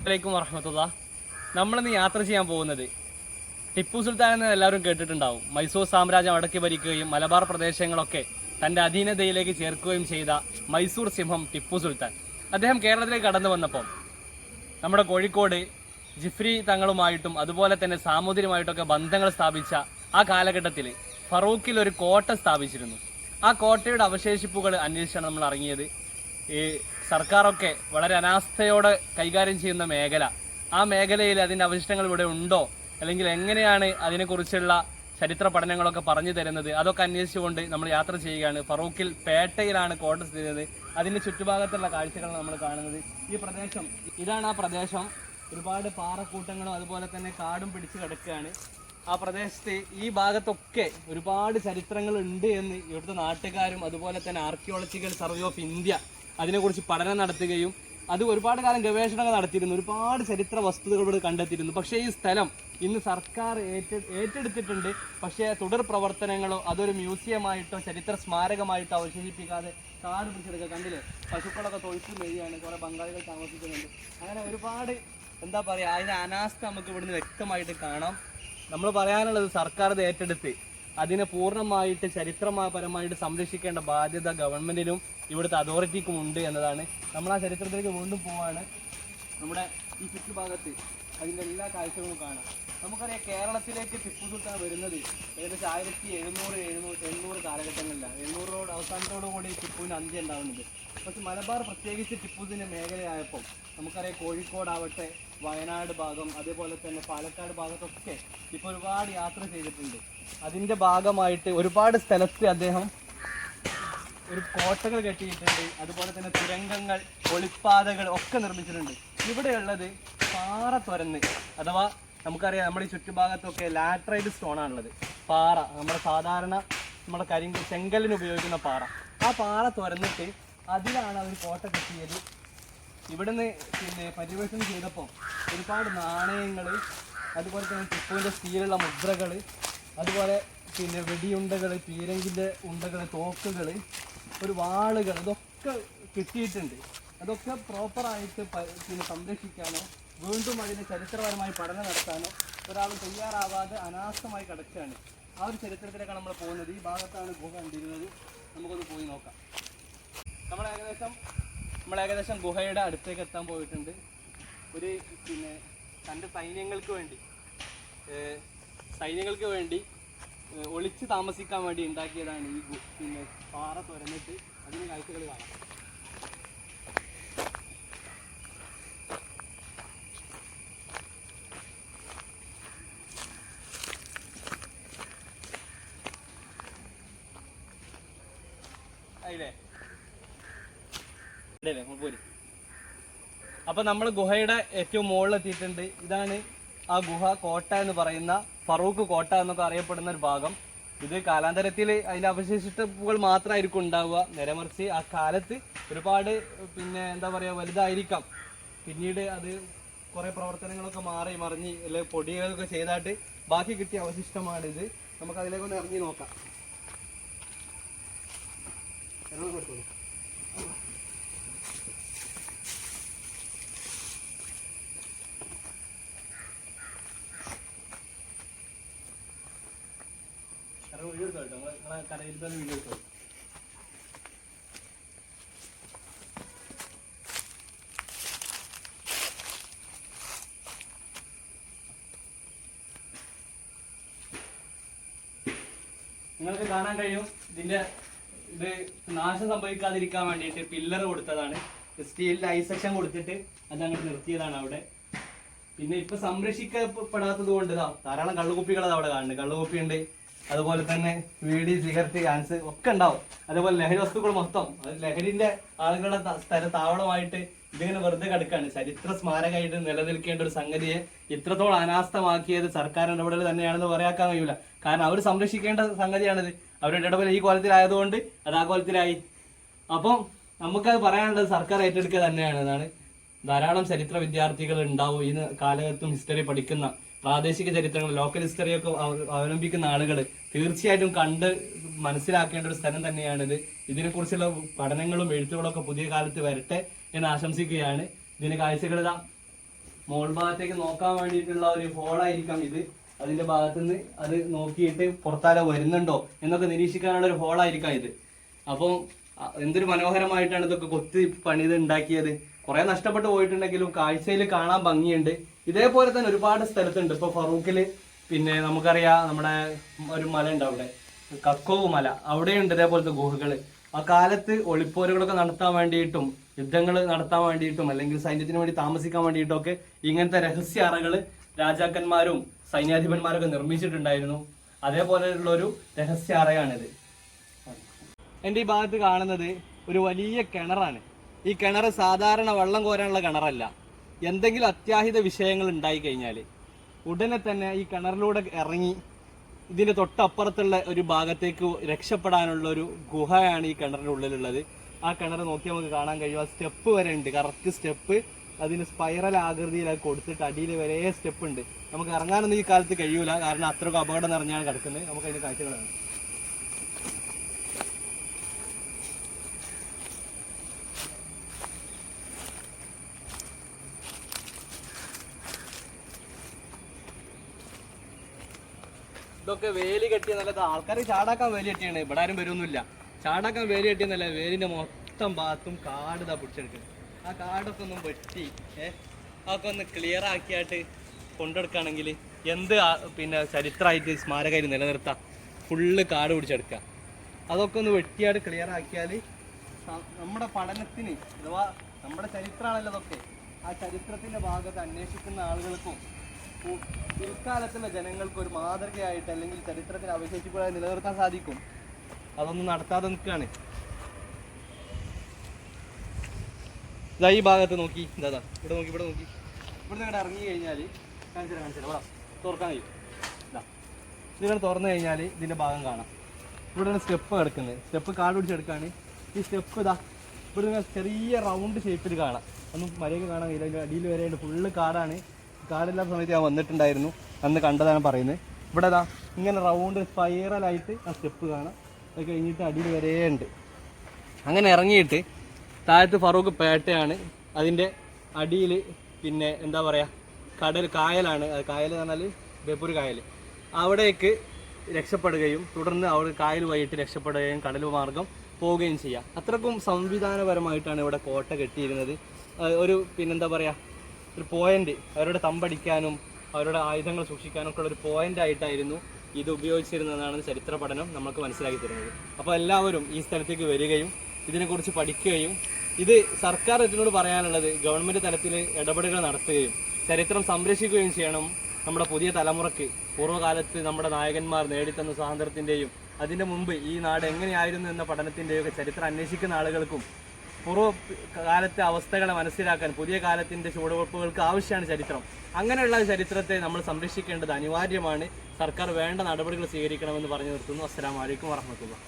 അലൈക്കും വറഹ്മത്തുള്ളാ. നമ്മളിന്ന് യാത്ര ചെയ്യാൻ പോകുന്നത് ടിപ്പു സുൽത്താൻ എന്ന് എല്ലാവരും കേട്ടിട്ടുണ്ടാവും. മൈസൂർ സാമ്രാജ്യം അടക്കി ഭരിക്കുകയും മലബാർ പ്രദേശങ്ങളൊക്കെ തൻ്റെ അധീനതയിലേക്ക് ചേർക്കുകയും ചെയ്ത മൈസൂർ സിംഹം ടിപ്പു സുൽത്താൻ. അദ്ദേഹം കേരളത്തിലേക്ക് കടന്നു വന്നപ്പോൾ നമ്മുടെ കോഴിക്കോട് ജിഫ്രി തങ്ങളുമായിട്ടും അതുപോലെ തന്നെ സാമൂതിരിയുമായിട്ടൊക്കെ ബന്ധങ്ങൾ സ്ഥാപിച്ച ആ കാലഘട്ടത്തിൽ ഫറൂഖിൽ ഒരു കോട്ട സ്ഥാപിച്ചിരുന്നു. ആ കോട്ടയുടെ അവശേഷിപ്പുകൾ അന്വേഷിച്ചാണ് നമ്മൾ ഇറങ്ങിയത്. ഈ സർക്കാരൊക്കെ വളരെ അനാസ്ഥയോടെ കൈകാര്യം ചെയ്യുന്ന മേഖല, ആ മേഖലയിൽ അതിൻ്റെ അവശിഷ്ടങ്ങൾ ഇവിടെ ഉണ്ടോ, അല്ലെങ്കിൽ എങ്ങനെയാണ് അതിനെക്കുറിച്ചുള്ള ചരിത്ര പഠനങ്ങളൊക്കെ പറഞ്ഞു തരുന്നത്, അതൊക്കെ അന്വേഷിച്ചുകൊണ്ട് നമ്മൾ യാത്ര ചെയ്യുകയാണ്. ഫറൂഖിൽ പേട്ടയിലാണ് കോട്ട സ്ഥിതി ചെയ്യുന്നത്. അതിൻ്റെ ചുറ്റുഭാഗത്തുള്ള കാഴ്ചകളാണ് നമ്മൾ കാണുന്നത്. ഈ പ്രദേശം ഇതാണ്. ആ പ്രദേശം ഒരുപാട് പാറക്കൂട്ടങ്ങളും അതുപോലെ തന്നെ കാടും പിടിച്ച് കിടക്കുകയാണ്. ആ പ്രദേശത്ത് ഈ ഭാഗത്തൊക്കെ ഒരുപാട് ചരിത്രങ്ങൾ ഉണ്ട് എന്ന് ഇവിടുത്തെ നാട്ടുകാരും അതുപോലെ തന്നെ ആർക്കിയോളജിക്കൽ സർവേ ഓഫ് ഇന്ത്യ അതിനെക്കുറിച്ച് പഠനം നടത്തുകയും അത് ഒരുപാട് കാലം ഗവേഷണങ്ങൾ നടത്തിയിരുന്നു. ഒരുപാട് ചരിത്ര വസ്തുതകൾ ഇവിടെ കണ്ടെത്തിയിരുന്നു. പക്ഷേ ഈ സ്ഥലം ഇന്ന് സർക്കാർ ഏറ്റെടുത്തിട്ടുണ്ട്. പക്ഷേ തുടർ പ്രവർത്തനങ്ങളോ അതൊരു മ്യൂസിയമായിട്ടോ ചരിത്ര സ്മാരകമായിട്ടോ അവശേഷിപ്പിക്കാതെ കാട് പിടിച്ചെടുക്കുക. കണ്ടില്ലേ, പശുക്കളൊക്കെ തൊഴിച്ചു മെയ്യാണ്, കുറേ ബംഗാളികൾ താമസിക്കുന്നുണ്ട്. അങ്ങനെ ഒരുപാട് എന്താ പറയുക, അതിൻ്റെ അനാസ്ഥ നമുക്ക് ഇവിടുന്ന് വ്യക്തമായിട്ട് കാണാം. നമ്മൾ പറയാനുള്ളത് സർക്കാർ ഇത് ഏറ്റെടുത്ത് അതിനെ പൂർണ്ണമായിട്ട് ചരിത്രപരമായിട്ട് സംരക്ഷിക്കേണ്ട ബാധ്യത ഗവൺമെന്റിനും ഇവിടുത്തെ അതോറിറ്റിക്കും ഉണ്ട് എന്നതാണ്. നമ്മൾ ആ ചരിത്രത്തിലേക്ക് വീണ്ടും പോവാണ്. നമ്മുടെ ഈ ചുറ്റുഭാഗത്ത് അതിൻ്റെ എല്ലാ കാഴ്ചകളും കാണാം. നമുക്കറിയാം, കേരളത്തിലേക്ക് ടിപ്പു സുൽത്താൻ വരുന്നത് ഏകദേശം 1700-800 കാലഘട്ടങ്ങളിലാണ്. 700 അവസാനത്തോടുകൂടി ടിപ്പുവിന് അന്ത്യം ഉണ്ടാകുന്നത്. പക്ഷെ മലബാർ പ്രത്യേകിച്ച് ടിപ്പുവിൻ്റെ മേഖലയായപ്പോൾ നമുക്കറിയാം, കോഴിക്കോടാവട്ടെ, വയനാട് ഭാഗം, അതേപോലെ തന്നെ പാലക്കാട് ഭാഗത്തൊക്കെ ഇപ്പോൾ ഒരുപാട് യാത്ര ചെയ്തിട്ടുണ്ട്. അതിൻ്റെ ഭാഗമായിട്ട് ഒരുപാട് സ്ഥലത്ത് അദ്ദേഹം ഒരു കോട്ടകൾ കെട്ടിയിട്ടുണ്ട്. അതുപോലെ തന്നെ തുരങ്കങ്ങൾ, ഒളിപ്പാതകൾ ഒക്കെ നിർമ്മിച്ചിട്ടുണ്ട്. ഇവിടെയുള്ളത് പാറ തുരന്ന്, അഥവാ നമുക്കറിയാം നമ്മുടെ ഈ ചുറ്റുഭാഗത്തൊക്കെ ലാറ്ററൈറ്റ് സ്റ്റോണാണുള്ളത്. പാറ നമ്മുടെ സാധാരണ നമ്മുടെ ചെങ്കലിന് ഉപയോഗിക്കുന്ന പാറ. ആ പാറ തുരന്നിട്ട് അതിലാണ് അവർ കോട്ട കെട്ടിയത്. ഇവിടുന്ന് പര്യവേഷണം ചെയ്തപ്പോൾ ഒരുപാട് നാണയങ്ങൾ, അതുപോലെ തന്നെ ടിപ്പുവിൻ്റെ സ്റ്റീലുള്ള മുദ്രകൾ, അതുപോലെ വെടിയുണ്ടകൾ, പീരങ്കിൻ്റെ ഉണ്ടകൾ, തോക്കുകൾ, ഒരു വാളുകൾ, ഇതൊക്കെ കിട്ടിയിട്ടുണ്ട്. അതൊക്കെ പ്രോപ്പറായിട്ട് സംരക്ഷിക്കാനോ വീണ്ടും അതിന് ചരിത്രപരമായി പഠനം നടത്താനോ ഒരാളും തയ്യാറാവാതെ അനാസ്ഥമായി കിടക്കുകയാണ്. ആ ഒരു ചരിത്രത്തിലേക്കാണ് നമ്മൾ പോകുന്നത്. ഈ ഭാഗത്താണ് ഗുഹ കണ്ടിരുന്നത്. നമുക്കൊന്ന് പോയി നോക്കാം. നമ്മൾ ഏകദേശം ഗുഹയുടെ അടുത്തേക്ക് എത്താൻ പോയിട്ടുണ്ട്. ഒരു തൻ്റെ സൈന്യങ്ങൾക്ക് വേണ്ടി ഒളിച്ച് താമസിക്കാൻ വേണ്ടി ഉണ്ടാക്കിയതാണ് ഈ പാറ തുരന്നിട്ട് അതിന് കാഴ്ചകൾ കാണാം. അപ്പൊ നമ്മൾ ഗുഹയുടെ ഏറ്റവും മുകളിലെത്തിയിട്ടുണ്ട്. ഇതാണ് ആ ഗുഹ, കോട്ട എന്ന് പറയുന്ന ഫറൂഖ് കോട്ട എന്നൊക്കെ അറിയപ്പെടുന്ന ഒരു ഭാഗം. ഇത് കാലാന്തരത്തിൽ അതിൻ്റെ അവശേഷിപ്പുകൾ മാത്രമായിരിക്കും ഉണ്ടാവുക. നേരെമറിച്ച് ആ കാലത്ത് ഒരുപാട് എന്താ പറയുക വലുതായിരിക്കാം. പിന്നീട് അത് കുറേ പ്രവർത്തനങ്ങളൊക്കെ മാറി മറിഞ്ഞ് അല്ലെങ്കിൽ പൊടികളൊക്കെ ചെയ്തായിട്ട് ബാക്കി കിട്ടിയ അവശിഷ്ടമാണിത്. നമുക്ക് അതിലേക്കൊന്ന് ഇറങ്ങി നോക്കാം. കൊടുത്തോളൂ. വീഡിയോ എടുത്തോ കേട്ടോ, നിങ്ങളെ കടയിൽ തന്നെ വീഡിയോ എടുത്തോ. നിങ്ങൾക്ക് കാണാൻ കഴിയും, ഇത് നാശം സംഭവിക്കാതിരിക്കാൻ വേണ്ടിയിട്ട് പില്ലർ കൊടുത്തതാണ്. സ്റ്റീലിൻ്റെ ഐ സെക്ഷൻ കൊടുത്തിട്ട് അതങ്ങോട്ട് നിർത്തിയതാണ് അവിടെ. പിന്നെ ഇപ്പൊ സംരക്ഷിക്കപ്പെടാത്തത് കൊണ്ട് ധാരാളം കള്ളുകുപ്പികൾ അവിടെ കാണുന്നുണ്ട്. കള്ളുകുപ്പി ഉണ്ട്, അതുപോലെ തന്നെ വീടി, സിഗരറ്റ്, ക്യാൻസ് ഒക്കെ ഉണ്ടാവും. അതേപോലെ ലഹരി വസ്തുക്കൾ മൊത്തം, ലഹരിന്റെ ആളുകളുടെ താവളമായിട്ട് ഇതിങ്ങനെ വെറുതെ കിടക്കാണ്. ചരിത്ര സ്മാരകമായിട്ട് നിലനിൽക്കേണ്ട ഒരു സംഗതിയെ ഇത്രത്തോളം അനാസ്ഥമാക്കിയത് സർക്കാർ ഇടപെടൽ തന്നെയാണെന്ന് പറയാക്കാൻ കഴിയില്ല. കാരണം അവർ സംരക്ഷിക്കേണ്ട സംഗതിയാണിത്. അവരുടെ ഇടപെടൽ ഈ കോലത്തിലായതുകൊണ്ട് അത് ആ കോലത്തിലായി. അപ്പം നമുക്കത് പറയാനുള്ളത് സർക്കാർ ഏറ്റെടുക്കുക തന്നെയാണ്. എന്നാണ് ധാരാളം ചരിത്ര വിദ്യാർത്ഥികൾ ഉണ്ടാവും ഈ കാലഘട്ടം ഹിസ്റ്ററി പഠിക്കുന്ന, പ്രാദേശിക ചരിത്രങ്ങൾ, ലോക്കൽ ഹിസ്റ്ററിയൊക്കെ അവലംബിക്കുന്ന ആളുകൾ തീർച്ചയായിട്ടും കണ്ട് മനസ്സിലാക്കേണ്ട ഒരു സ്ഥലം തന്നെയാണിത്. ഇതിനെക്കുറിച്ചുള്ള പഠനങ്ങളും എഴുത്തുകളൊക്കെ പുതിയ കാലത്ത് വരട്ടെ എന്ന് ആശംസിക്കുകയാണ്. ഇതിന് കാഴ്ചകൾ മോൾ ഭാഗത്തേക്ക് നോക്കാൻ വേണ്ടിയിട്ടുള്ള ഒരു ഹോളായിരിക്കാം ഇത്. അതിന്റെ ഭാഗത്തുനിന്ന് അത് നോക്കിയിട്ട് പുറത്താരോ വരുന്നുണ്ടോ എന്നൊക്കെ നിരീക്ഷിക്കാനുള്ള ഒരു ഹോളായിരിക്കാം ഇത്. അപ്പം എന്തൊരു മനോഹരമായിട്ടാണ് ഇതൊക്കെ കൊത്തി പണിത് ഉണ്ടാക്കിയത്. കുറെ നഷ്ടപ്പെട്ടു പോയിട്ടുണ്ടെങ്കിലും കാഴ്ചയിൽ കാണാൻ ഭംഗിയുണ്ട്. ഇതേപോലെ തന്നെ ഒരുപാട് സ്ഥലത്തുണ്ട്. ഇപ്പൊ ഫറൂഖില് പിന്നെ നമുക്കറിയാം നമ്മുടെ ഒരു മല ഉണ്ട് അവിടെ, കക്കോവ് മല, അവിടെയുണ്ട് ഇതേപോലത്തെ ഗുഹകള്. ആ കാലത്ത് ഒളിപ്പോരുകളൊക്കെ നടത്താൻ വേണ്ടിയിട്ടും യുദ്ധങ്ങൾ നടത്താൻ വേണ്ടിയിട്ടും അല്ലെങ്കിൽ സൈന്യത്തിന് വേണ്ടി താമസിക്കാൻ വേണ്ടിയിട്ടും ഒക്കെ ഇങ്ങനത്തെ രഹസ്യ അറകള് രാജാക്കന്മാരും സൈന്യാധിപന്മാരൊക്കെ നിർമ്മിച്ചിട്ടുണ്ടായിരുന്നു. അതേപോലെയുള്ള ഒരു രഹസ്യ അറയാണിത്. എൻ്റെ ഈ ഭാഗത്ത് കാണുന്നത് ഒരു വലിയ കിണറാണ്. ഈ കിണർ സാധാരണ വെള്ളം കോരാനുള്ള കിണറല്ല. എന്തെങ്കിലും അത്യാഹിത വിഷയങ്ങൾ ഉണ്ടായി കഴിഞ്ഞാൽ ഉടനെ തന്നെ ഈ കിണറിലൂടെ ഇറങ്ങി ഇതിന്റെ തൊട്ടപ്പുറത്തുള്ള ഒരു ഭാഗത്തേക്ക് രക്ഷപ്പെടാനുള്ള ഒരു ഗുഹയാണ് ഈ കിണറിന്റെ ഉള്ളിലുള്ളത്. ആ കിണർ നോക്കി നമുക്ക് കാണാൻ കഴിയും. ആ സ്റ്റെപ്പ് വരെ ഉണ്ട്, കറക്റ്റ് സ്റ്റെപ്പ്. അതിന് സ്പൈറൽ ആകൃതിയിൽ അത് കൊടുത്തിട്ട് അടിയിൽ വരെ സ്റ്റെപ്പ് ഉണ്ട്. നമുക്ക് ഇറങ്ങാനൊന്നും ഈ കാലത്ത് കഴിയൂല, കാരണം അത്രയ്ക്ക് അപകടം നിറഞ്ഞാണ് കിടക്കുന്നത്. നമുക്ക് അതിന്റെ കാഴ്ചകളാണ്. ഇതൊക്കെ വേലി കെട്ടിയ നല്ലത്. ആൾക്കാർ ചാടാക്കാൻ വേലി കെട്ടിയാണ്, ഇവിടെ ആരും വരുമൊന്നുമില്ല. ചാടാക്കാൻ വേലി കെട്ടിയെന്നല്ല, വേലിന്റെ മൊത്തം ഭാഗത്തും കാട് ഇതാ പിടിച്ചെടുക്കുന്നത്. ആ കാടൊക്കെ ഒന്നും വെട്ടി അതൊക്കെ ഒന്ന് ക്ലിയർ ആക്കിയായിട്ട് കൊണ്ടെടുക്കുകയാണെങ്കിൽ എന്ത് പിന്നെ ചരിത്രമായിട്ട് സ്മാരകമായിട്ട് നിലനിർത്താം. ഫുള്ള് കാട് പിടിച്ചെടുക്കുക. അതൊക്കെ ഒന്ന് വെട്ടിയായിട്ട് ക്ലിയർ ആക്കിയാൽ നമ്മുടെ പഠനത്തിന്, അഥവാ നമ്മുടെ ചരിത്രമാണല്ലോ അതൊക്കെ, ആ ചരിത്രത്തിന്റെ ഭാഗത്ത് അന്വേഷിക്കുന്ന ആളുകൾക്കും പിൽക്കാലത്തുള്ള ജനങ്ങൾക്ക് ഒരു മാതൃകയായിട്ട് അല്ലെങ്കിൽ ചരിത്രത്തിൽ അവശേഷിപ്പായി നിലനിർത്താൻ സാധിക്കും. അതൊന്നും നടത്താതെ നിൽക്കുകയാണ്. ഇതാ ഈ ഭാഗത്ത് നോക്കി, ഇതാ ഇവിടെ നോക്കി, ഇവിടെ നോക്കി. ഇവിടെ നിങ്ങളുടെ ഇറങ്ങി കഴിഞ്ഞാൽ കാണിച്ചില്ല തുറക്കാൻ കഴിയും. ഇതാ ഇതിങ്ങനെ തുറന്നു കഴിഞ്ഞാൽ ഇതിൻ്റെ ഭാഗം കാണാം. ഇവിടെ സ്റ്റെപ്പ് കിടക്കുന്നത്, സ്റ്റെപ്പ് കാട് പിടിച്ചെടുക്കാണ്. ഈ സ്റ്റെപ്പ് ഇതാ ഇവിടെ നിങ്ങൾ ചെറിയ റൗണ്ട് ഷേപ്പിൽ കാണാം. ഒന്നും മര്യാദ കാണാൻ കഴിയില്ല. അതിൻ്റെ അടിയിൽ വരെയുണ്ട്, ഫുള്ള് കാടാണ്. കാടില്ലാത്ത സമയത്ത് ഞാൻ വന്നിട്ടുണ്ടായിരുന്നു, അന്ന് കണ്ടതാണ് പറയുന്നത്. ഇവിടെ ഇതാ ഇങ്ങനെ റൗണ്ട് സ്പൈറലായിട്ട് ആ സ്റ്റെപ്പ് കാണാം. അത് കഴിഞ്ഞിട്ട് അടിയിൽ വരെ ഉണ്ട്. അങ്ങനെ ഇറങ്ങിയിട്ട് താഴത്ത് ഫറൂഖ് പേട്ടയാണ്. അതിൻ്റെ അടിയിൽ പിന്നെ എന്താ പറയുക, കായലാണ്. അത് കായൽ എന്ന് പറഞ്ഞാൽ ബേപ്പൂർ കായൽ. അവിടേക്ക് രക്ഷപ്പെടുകയും തുടർന്ന് അവിടെ കായൽ വഴിയിട്ട് രക്ഷപ്പെടുകയും കടൽ മാർഗം പോവുകയും ചെയ്യാം. അത്രക്കും സംവിധാനപരമായിട്ടാണ് ഇവിടെ കോട്ട കെട്ടിയിരുന്നത്. ഒരു പിന്നെന്താ പറയുക, ഒരു പോയിന്റ്, അവരുടെ തമ്പടിക്കാനും അവരുടെ ആയുധങ്ങൾ സൂക്ഷിക്കാനും ഒക്കെ ഉള്ള ഒരു പോയിന്റ് ആയിട്ടായിരുന്നു ഇത് ഉപയോഗിച്ചിരുന്നതെന്നാണ് ചരിത്ര പഠനം നമുക്ക് മനസ്സിലാക്കി തരുന്നത്. അപ്പോൾ എല്ലാവരും ഈ സ്ഥലത്തേക്ക് വരികയും ഇതിനെക്കുറിച്ച് പഠിക്കുകയും, ഇത് സർക്കാർ ഇതിനോട് പറയാനുള്ളത് ഗവൺമെൻറ് തലത്തിൽ ഇടപെടലുകൾ നടത്തുകയും ചരിത്രം സംരക്ഷിക്കുകയും ചെയ്യണം. നമ്മുടെ പുതിയ തലമുറയ്ക്ക് പൂർവ്വകാലത്ത് നമ്മുടെ നായകന്മാർ നേടിത്തന്ന സ്വാതന്ത്ര്യത്തിൻ്റെയും അതിൻ്റെ മുമ്പ് ഈ നാട് എങ്ങനെയായിരുന്നു എന്ന പഠനത്തിൻ്റെയും ഒക്കെ ചരിത്രം അന്വേഷിക്കുന്ന ആളുകൾക്കും പൂർവ്വകാലത്തെ അവസ്ഥകളെ മനസ്സിലാക്കാൻ പുതിയ കാലത്തിൻ്റെ ചുവടുവെപ്പുകൾക്ക് ആവശ്യമാണ് ചരിത്രം. അങ്ങനെയുള്ള ചരിത്രത്തെ നമ്മൾ സംരക്ഷിക്കേണ്ടത് അനിവാര്യമാണ്. സർക്കാർ വേണ്ട നടപടികൾ സ്വീകരിക്കണമെന്ന് പറഞ്ഞു നിർത്തുന്നു. അസ്സലാമു അലൈക്കും വറഹ്മത്തുള്ളാഹി.